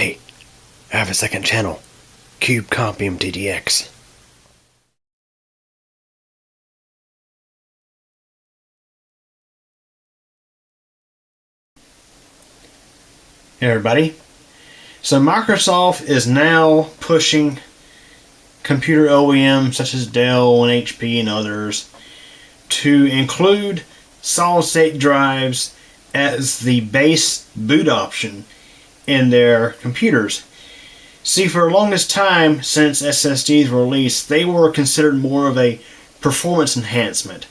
Hey, I have a second channel. Cube Comp MTDX. Hey everybody. So Microsoft is now pushing computer OEMs such as Dell and HP and others to include solid-state drives as the base boot option in their computers. See, for the longest time since SSDs were released, they were considered more of a performance enhancement.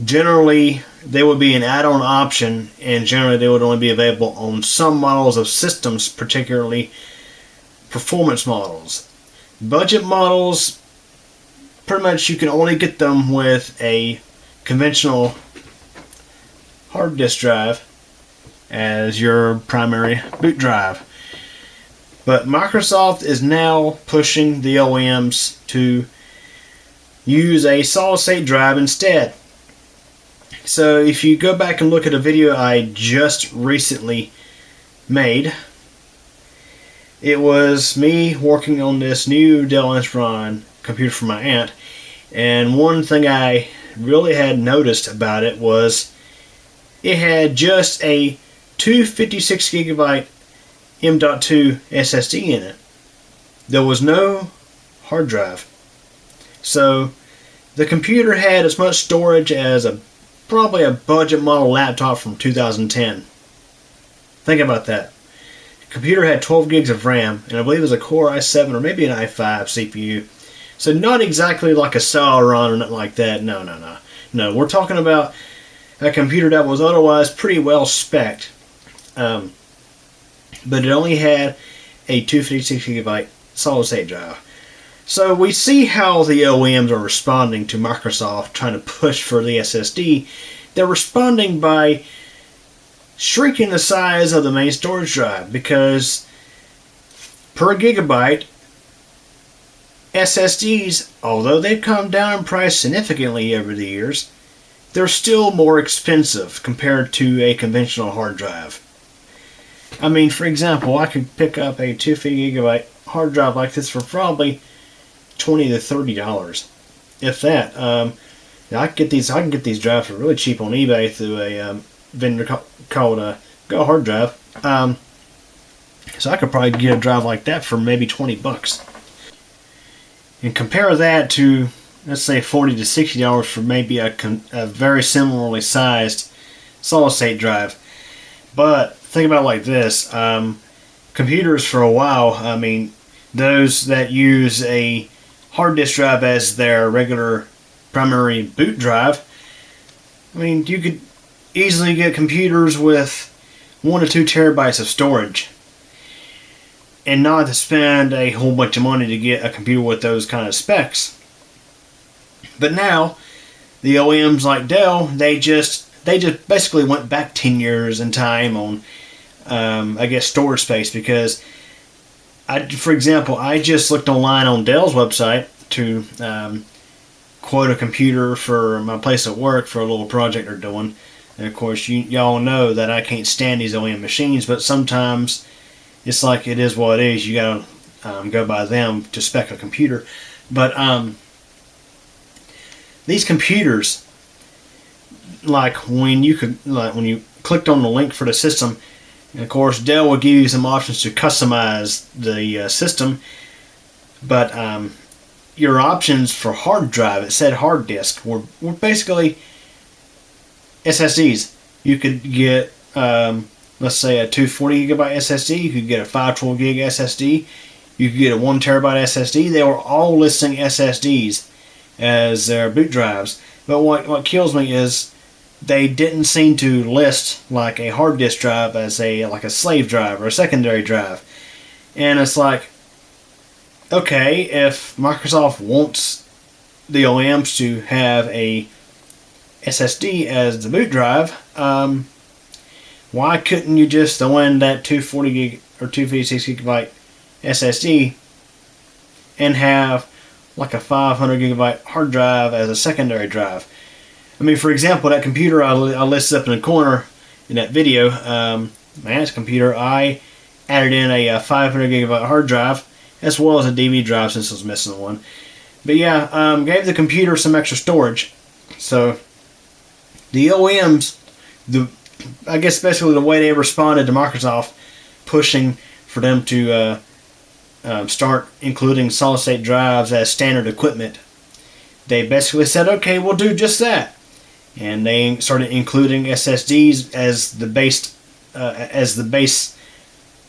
Generally, they would be an add-on option, and generally they would only be available on some models of systems, particularly performance models. Budget models, pretty much you can only get them with a conventional hard disk drive as your primary boot drive. But Microsoft is now pushing the OEMs to use a solid-state drive instead. So if you go back and look at a video I just recently made, it was me working on this new Dell Inspiron computer for my aunt, and one thing I really had noticed about it was it had just a 256 gigabyte M.2 SSD in it. There was no hard drive. So the computer had as much storage as probably a budget model laptop from 2010. Think about that. The computer had 12 gigs of RAM, and I believe it was a Core i7 or maybe an i5 CPU. So not exactly like a Celeron or nothing like that. No, we're talking about a computer that was otherwise pretty well spec'd. But it only had a 256 gigabyte solid-state drive. So we see how the OEMs are responding to Microsoft trying to push for the SSD. They're responding by shrinking the size of the main storage drive, because per gigabyte, SSDs, although they've come down in price significantly over the years, they're still more expensive compared to a conventional hard drive. I mean, for example, I could pick up a 250 gigabyte hard drive like this for probably $20 to $30, if that. I can get these drives for really cheap on eBay through a vendor called Go Hard Drive. So I could probably get a drive like that for maybe $20. And compare that to, let's say, $40 to $60 for maybe a very similarly sized solid-state drive. But think about it like this: computers for a while, I mean, those that use a hard disk drive as their regular primary boot drive, I mean, you could easily get computers with 1 to 2 terabytes of storage, and not to spend a whole bunch of money to get a computer with those kind of specs. But now, the OEMs like Dell, they just basically went back 10 years in time on, I guess, storage space, because for example, I just looked online on Dell's website to quote a computer for my place at work for a little project they're doing. And of course, y'all know that I can't stand these OEM machines, but sometimes it's like it is what it is. You gotta go by them to spec a computer. But these computers, like when you clicked on the link for the system, and of course Dell will give you some options to customize the system, but your options for hard drive, it said hard disk, were basically SSDs. You could get, let's say, a 240 gigabyte SSD, you could get a 512 gig SSD, you could get a 1 terabyte SSD. They were all listing SSDs as their boot drives. But what kills me is they didn't seem to list like a hard disk drive as like a slave drive or a secondary drive. And it's like, okay, if Microsoft wants the OEMs to have a SSD as the boot drive, why couldn't you just throw in that 240 gig or 256 gigabyte SSD and have like a 500 gigabyte hard drive as a secondary drive? I mean, for example, that computer I listed up in the corner in that video, my aunt's computer, I added in a 500 gigabyte hard drive, as well as a DVD drive since it was missing one. But yeah, gave the computer some extra storage. So the OEMs, I guess basically the way they responded to Microsoft pushing for them to start including solid state drives as standard equipment, they basically said, okay, we'll do just that. And they started including SSDs as the base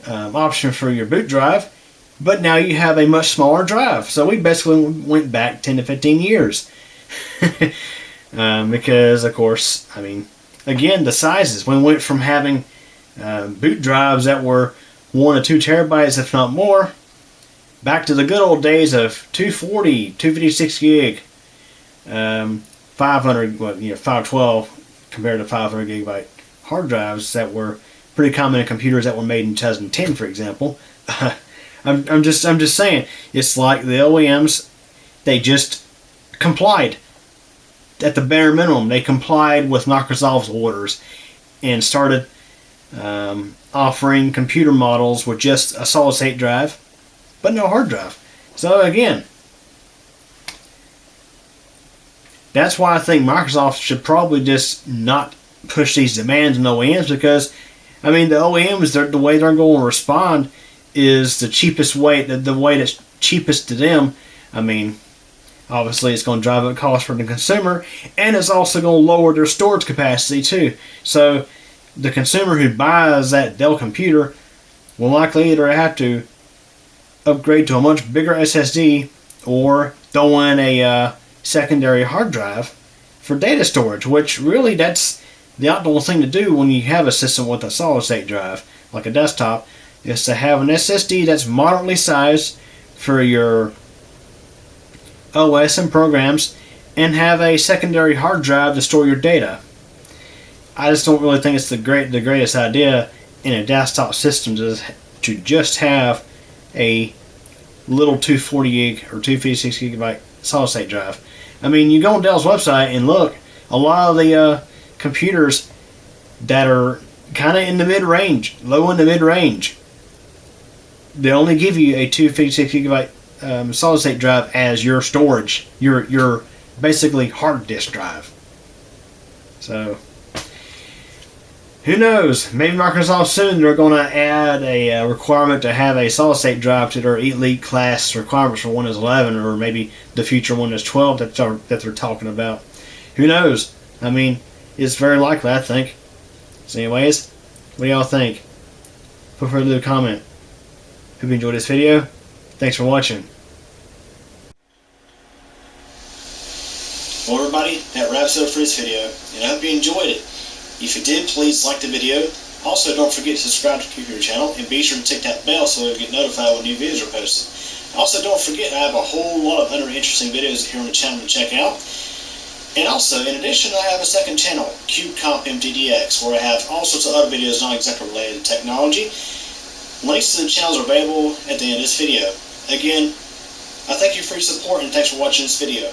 option for your boot drive. But now you have a much smaller drive. So we basically went back 10 to 15 years. Because, of course, I mean, again, the sizes. We went from having boot drives that were 1 to 2 terabytes, if not more, back to the good old days of 240, 256 gig, 500, 512 compared to 500 gigabyte hard drives that were pretty common in computers that were made in 2010, for example. I'm just saying, it's like the OEMs, they just complied. At the bare minimum, they complied with Microsoft's orders and started offering computer models with just a solid state drive, but no hard drive. So again, that's why I think Microsoft should probably just not push these demands on OEMs, because, I mean, the OEMs, the way they're going to respond is the cheapest way, the way that's cheapest to them. I mean, obviously it's going to drive up cost for the consumer, and it's also going to lower their storage capacity too. So the consumer who buys that Dell computer will likely either have to upgrade to a much bigger SSD or throw in a secondary hard drive for data storage, which really that's the optimal thing to do when you have a system with a solid state drive like a desktop, is to have an SSD that's moderately sized for your OS and programs, and have a secondary hard drive to store your data. I just don't really think it's the greatest idea in a desktop system to just have a little 240 gig or 256 gigabyte solid state drive. I mean, you go on Dell's website and look, a lot of the computers that are kind of in the mid-range, low in the mid-range, they only give you a 256 gigabyte solid state drive as your storage, your basically hard disk drive. So who knows? Maybe Microsoft soon they're going to add a requirement to have a solid state drive to their elite class requirements for Windows 11, or maybe the future Windows 12 that they're talking about. Who knows? I mean, it's very likely, I think. So anyways, what do y'all think? Feel free to leave a comment. Hope you enjoyed this video. Thanks for watching. Well, everybody, that wraps it up for this video, and I hope you enjoyed it. If you did, please like the video. Also, don't forget to subscribe to the channel, and be sure to tick that bell so you'll get notified when new videos are posted. Also, don't forget, I have a whole lot of other interesting videos here on the channel to check out. And also, in addition, I have a second channel, CubeCompMTDX, where I have all sorts of other videos not exactly related to technology. Links to the channels are available at the end of this video. Again, I thank you for your support, and thanks for watching this video.